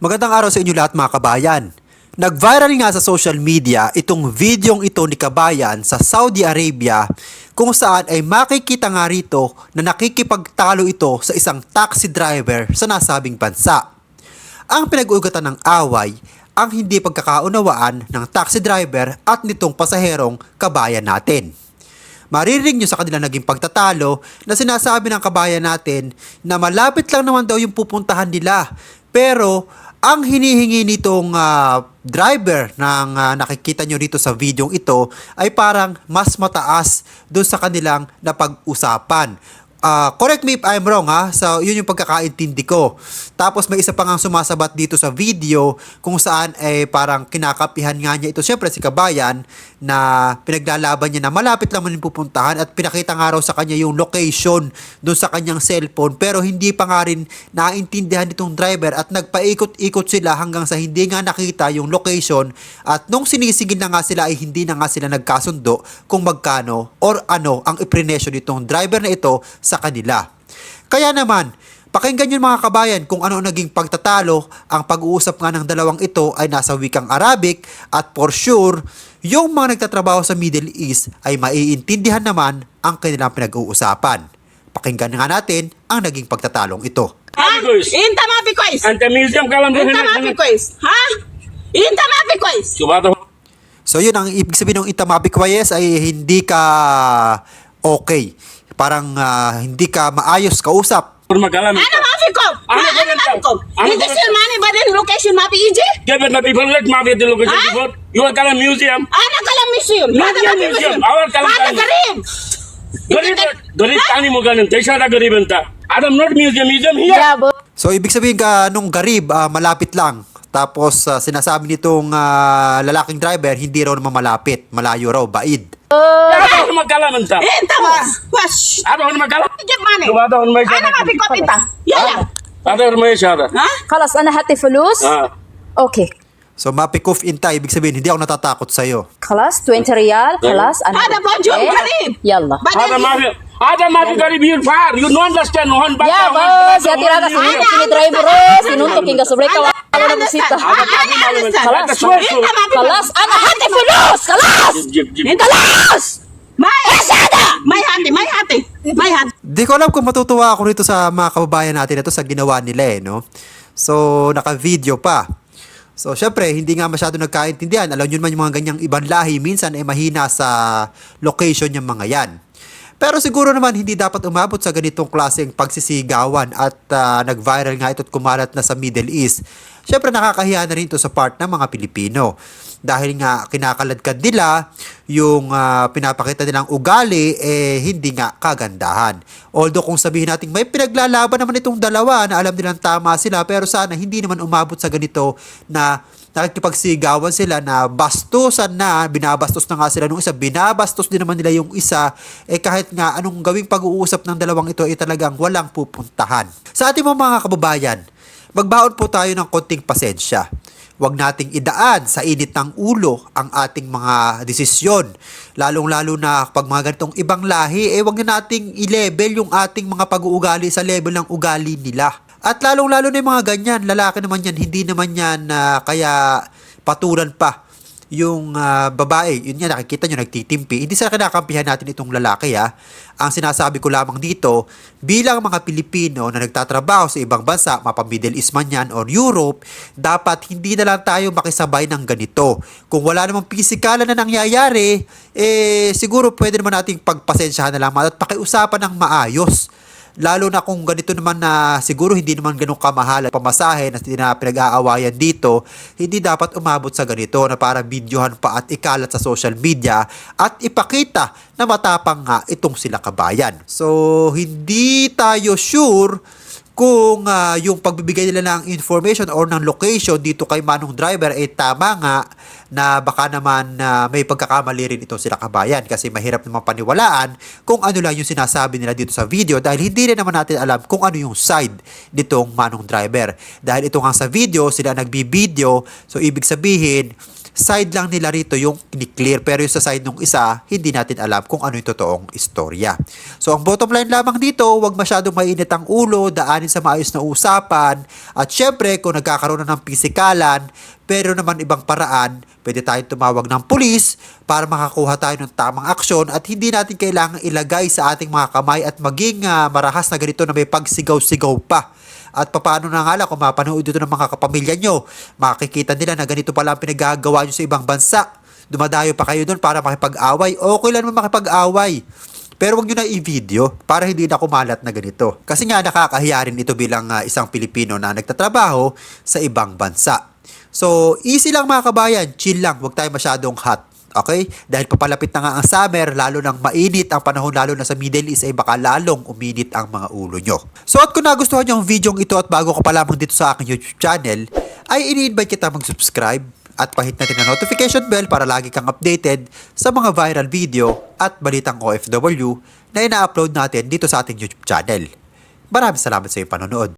Magandang araw sa inyo lahat mga kabayan. Nag-viral nga sa social media itong videong ito ni kabayan sa Saudi Arabia kung saan ay makikita nga rito na nakikipagtalo ito sa isang taxi driver sa nasabing bansa. Ang pinag-ugatan ng away ang hindi pagkakaunawaan ng taxi driver at nitong pasaherong kabayan natin. Maririnig nyo sa kanila naging pagtatalo na sinasabi ng kabayan natin na malapit lang naman daw yung pupuntahan nila. Pero ang hinihingi nitong driver ng nakikita nyo dito sa videong ito ay parang mas mataas doon sa kanilang napag-usapan. Correct me if I'm wrong ha. So yun yung pagkakaintindi ko. Tapos may isa pa nga sumasabat dito sa video kung saan ay parang kinakapihan nga niya ito. Siyempre si kabayan na pinaglalaban niya na malapit lang man yung pupuntahan at pinakita nga raw sa kanya yung location doon sa kanyang cellphone. Pero hindi pa nga rin naintindihan nitong driver at nagpaikot-ikot sila hanggang sa hindi nga nakita yung location. At nung sinisigil na nga sila ay hindi na nga sila nagkasundo kung magkano or ano ang iprinesyo nitong driver na ito sa kanila. Kaya naman, pakinggan nyo mga kabayan kung ano ang naging pagtatalo. Ang pag-uusap nga ng dalawang ito ay nasa wikang Arabic at for sure, yung mga nagtatrabaho sa Middle East ay maiintindihan naman ang kanilang pinag-uusapan. Pakinggan nga natin ang naging pagtatalong ito. ها انت ما في كويس انت ميوزيوم كلام انت ما في كويس ها انت ما في كويس شوف هذا So yun, ang ibig sabihin ng itamabikwayes ay hindi ka okay. Parang hindi ka maayos kausap. ما كلام انا ما فيكم أنا انا ما قلت- فيكم أنا انت قلت- تصير ماني بعدين اللوكيشن ما بيجي كيف ما بيفلت ما في اللوكيشن ها؟ بيفوت يو كلام ميوزيوم انا كلام ميسيوم هذا ما في ميوزيوم. ميسيوم أول كلام هذا ثاني. قريب غريب غريب ثاني مكان انت ايش هذا غريب انت هذا نوت ميوزيوم ميوزيوم هي So ibig sabihin ka nung garib, malapit lang. Tapos sinasabi nitong lalaking driver, hindi raw naman malapit. Malayo raw, baid. هذا ما كلام انت انت وش هذا ما كلام جيب ماني شوف هذا ما انا ما فيكم انت يلا هذا ما ايش هذا ها خلاص انا هاتي فلوس اوكي So mapikof inta, ibig sabihin, hindi ako natatakot sa'yo. خلاص 20 ريال خلاص انا هذا بوجه قريب يلا هذا ما في هذا ما في غريب يو فار يو نو اندرستاند هون يا بس يا tiraga sini driver bos sinuntok hingga sa mereka wala na bisita خلاص انا هاتي فلوس خلاص انت خلاص ما هذا ما يهدي ما يهدي ما يهدي Di ko alam kung matutuwa ako rito sa mga kababayan natin ito sa ginawa nila no? So, naka-video pa. So, syempre, hindi nga masyado nagkaintindihan. Alam nyo naman yung mga ganyang ibang lahi, minsan ay mahina sa location yung mga yan. Pero siguro naman hindi dapat umabot sa ganitong klaseng pagsisigawan at nag-viral nga ito at kumalat na sa Middle East. Syempre nakakahiya na rin ito sa part ng mga Pilipino. Dahil nga kinakaladkad nila yung pinapakita nilang ugali hindi nga kagandahan. Although kung sabihin natin may pinaglalaban naman itong dalawa na alam nilang tama sila pero sana hindi naman umabot sa ganito na nakikipagsigawan sila na bastusan na, binabastos na nga sila nung isa, binabastos din naman nila yung isa, kahit nga anong gawing pag-uusap ng dalawang ito talagang walang pupuntahan. Sa ating mga kababayan, magbaon po tayo ng konting pasensya. Huwag nating idaan sa init ng ulo ang ating mga desisyon. Lalong-lalo na pag mga ganitong ibang lahi, huwag na nating i-level yung ating mga pag-uugali sa level ng ugali nila. At lalong-lalo na yung mga ganyan, lalaki naman yan, hindi naman yan kaya patulan pa yung babae. Yun nga, nakikita nyo, nagtitimpi. Hindi sa kinakampihan natin itong lalaki ha. Ang sinasabi ko lamang dito, bilang mga Pilipino na nagtatrabaho sa ibang bansa, mapa Middle East man yan or Europe, dapat hindi na lang tayo makisabay ng ganito. Kung wala namang pisikalan na nangyayari, siguro pwede naman nating pagpasensyahan na lang at pakiusapan ng maayos. Lalo na kung ganito naman na siguro hindi naman ganun kamahal at pamasahe na pinag-aawayan dito, hindi dapat umabot sa ganito na para videohan pa at ikalat sa social media at ipakita na matapang nga itong sila kabayan. So, hindi tayo sure kung yung pagbibigay nila ng information or ng location dito kay Manong Driver ay tama nga na baka naman may pagkakamali rin itong sila kabayan kasi mahirap naman paniwalaan kung ano lang yung sinasabi nila dito sa video dahil hindi rin naman natin alam kung ano yung side nitong Manong Driver. Dahil ito nga sa video, sila nagbibideo, so ibig sabihin side lang nila rito yung ni-clear, pero yung sa side nung isa, hindi natin alam kung ano yung totoong istorya. So ang bottom line lamang dito, huwag masyadong mainit ang ulo, daanin sa maayos na usapan, at syempre kung nagkakaroon na ng pisikalan, pero naman ibang paraan, pwede tayong tumawag ng pulis para makakuha tayo ng tamang aksyon at hindi natin kailangang ilagay sa ating mga kamay at maging marahas na ganito na may pagsigaw-sigaw pa. At paano na nga lang kung mapanood ito ng mga kapamilya nyo, makikita nila na ganito pala ang pinagagawa nyo sa ibang bansa. Dumadayo pa kayo doon para makipag-away. Okay lang naman makipag-away. Pero wag nyo na i-video para hindi na kumalat na ganito. Kasi nga nakakahiya rin ito bilang isang Pilipino na nagtatrabaho sa ibang bansa. So, easy lang mga kabayan, chill lang, huwag tayo masyadong hot. Okay? Dahil papalapit na nga ang summer, lalo nang mainit ang panahon, lalo na sa Middle East, ay baka lalong uminit ang mga ulo nyo. So, at kung nagustuhan nyo ang video ito at bago ka pa lamang dito sa aking YouTube channel, ay ini-invite kita mag-subscribe at pahit natin ang notification bell para lagi kang updated sa mga viral video at balitang OFW na ina-upload natin dito sa ating YouTube channel. Maraming salamat sa iyong panonood.